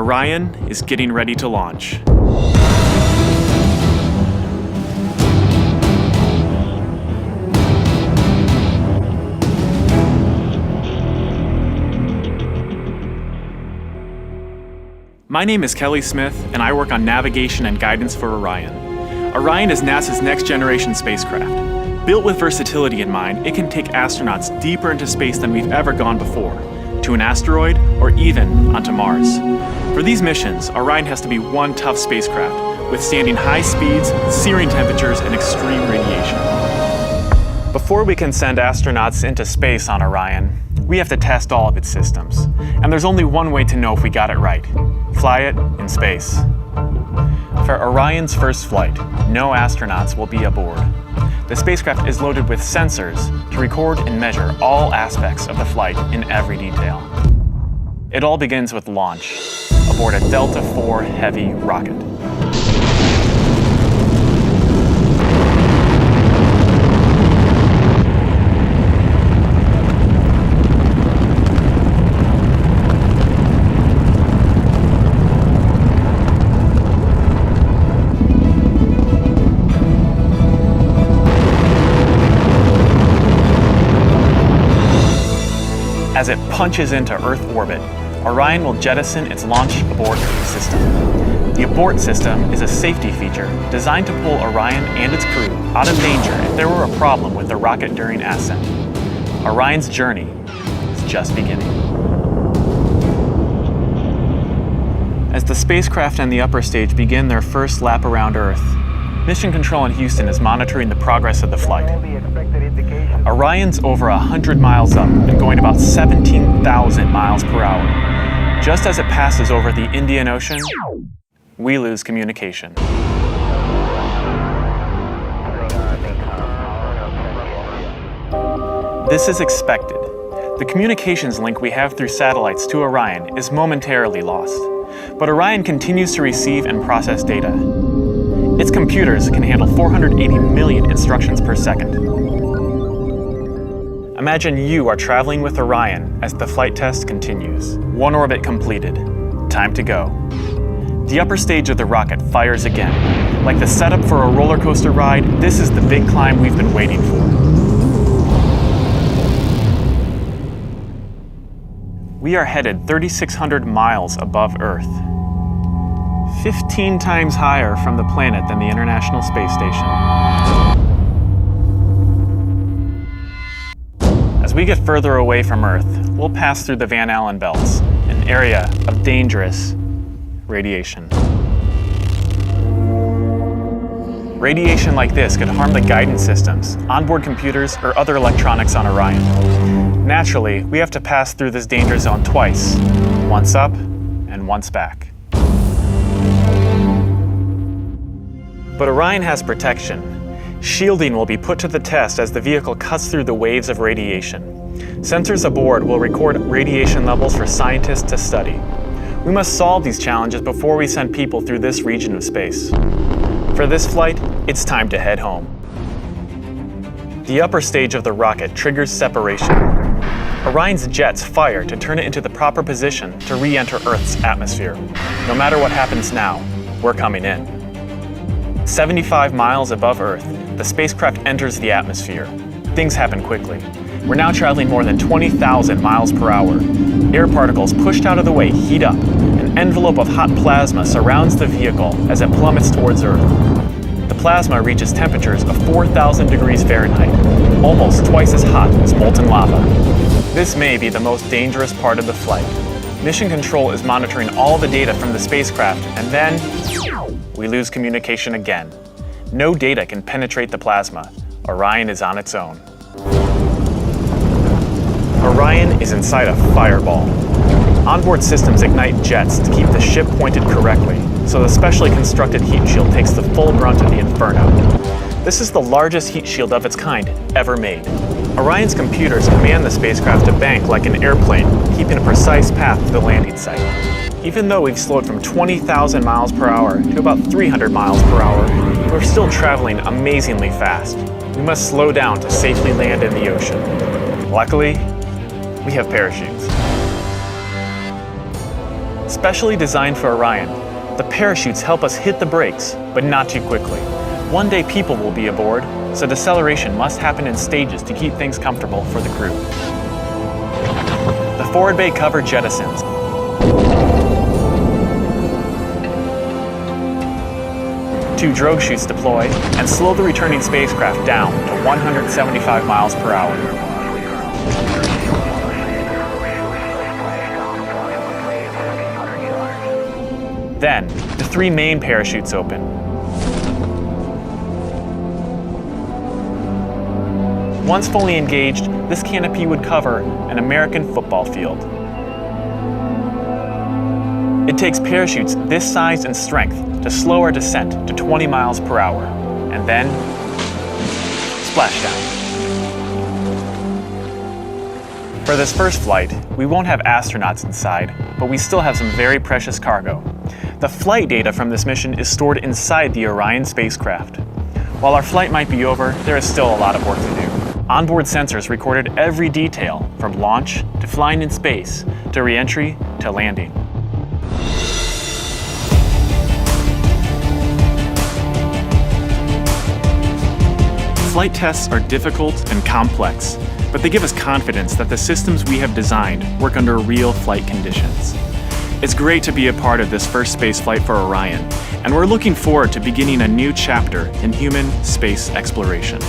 Orion is getting ready to launch. My name is Kelly Smith, and I work on navigation and guidance for Orion. Orion is NASA's next-generation spacecraft. Built with versatility in mind, it can take astronauts deeper into space than we've ever gone before, to an asteroid or even onto Mars. For these missions, Orion has to be one tough spacecraft, withstanding high speeds, searing temperatures, and extreme radiation. Before we can send astronauts into space on Orion, we have to test all of its systems. And there's only one way to know if we got it right: fly it in space. For Orion's first flight, no astronauts will be aboard. The spacecraft is loaded with sensors to record and measure all aspects of the flight in every detail. It all begins with launch aboard a Delta IV Heavy rocket. As it punches into Earth orbit, Orion will jettison its launch abort system. The abort system is a safety feature designed to pull Orion and its crew out of danger if there were a problem with the rocket during ascent. Orion's journey is just beginning. As the spacecraft and the upper stage begin their first lap around Earth, Mission Control in Houston is monitoring the progress of the flight. Orion's over 100 miles up and going about 17,000 miles per hour. Just as it passes over the Indian Ocean, we lose communication. This is expected. The communications link we have through satellites to Orion is momentarily lost, but Orion continues to receive and process data. Its computers can handle 480 million instructions per second. Imagine you are traveling with Orion as the flight test continues. One orbit completed. Time to go. The upper stage of the rocket fires again. Like the setup for a roller coaster ride, this is the big climb we've been waiting for. We are headed 3,600 miles above Earth. 15 times higher from the planet than the International Space Station. As we get further away from Earth, we'll pass through the Van Allen belts, an area of dangerous radiation. Radiation like this could harm the guidance systems, onboard computers, or other electronics on Orion. Naturally, we have to pass through this danger zone twice, once up and once back. But Orion has protection. Shielding will be put to the test as the vehicle cuts through the waves of radiation. Sensors aboard will record radiation levels for scientists to study. We must solve these challenges before we send people through this region of space. For this flight, it's time to head home. The upper stage of the rocket triggers separation. Orion's jets fire to turn it into the proper position to re-enter Earth's atmosphere. No matter what happens now, we're coming in. 75 miles above Earth, the spacecraft enters the atmosphere. Things happen quickly. We're now traveling more than 20,000 miles per hour. Air particles pushed out of the way heat up. An envelope of hot plasma surrounds the vehicle as it plummets towards Earth. The plasma reaches temperatures of 4,000 degrees Fahrenheit, almost twice as hot as molten lava. This may be the most dangerous part of the flight. Mission Control is monitoring all the data from the spacecraft, and then we lose communication again. No data can penetrate the plasma. Orion is on its own. Orion is inside a fireball. Onboard systems ignite jets to keep the ship pointed correctly, so the specially constructed heat shield takes the full brunt of the inferno. This is the largest heat shield of its kind ever made. Orion's computers command the spacecraft to bank like an airplane, keeping a precise path to the landing site. Even though we've slowed from 20,000 miles per hour to about 300 miles per hour, we're still traveling amazingly fast. We must slow down to safely land in the ocean. Luckily, we have parachutes. Specially designed for Orion, the parachutes help us hit the brakes, but not too quickly. One day people will be aboard, so deceleration must happen in stages to keep things comfortable for the crew. The forward bay cover jettisons. Two drogue chutes deploy and slow the returning spacecraft down to 175 miles per hour. Then, the three main parachutes open. Once fully engaged, this canopy would cover an American football field. It takes parachutes this size and strength to slow our descent to 20 miles per hour, and then splashdown. For this first flight, we won't have astronauts inside, but we still have some very precious cargo. The flight data from this mission is stored inside the Orion spacecraft. While our flight might be over, there is still a lot of work to do. Onboard sensors recorded every detail, from launch to flying in space, to re-entry to landing. Flight tests are difficult and complex, but they give us confidence that the systems we have designed work under real flight conditions. It's great to be a part of this first spaceflight for Orion, and we're looking forward to beginning a new chapter in human space exploration.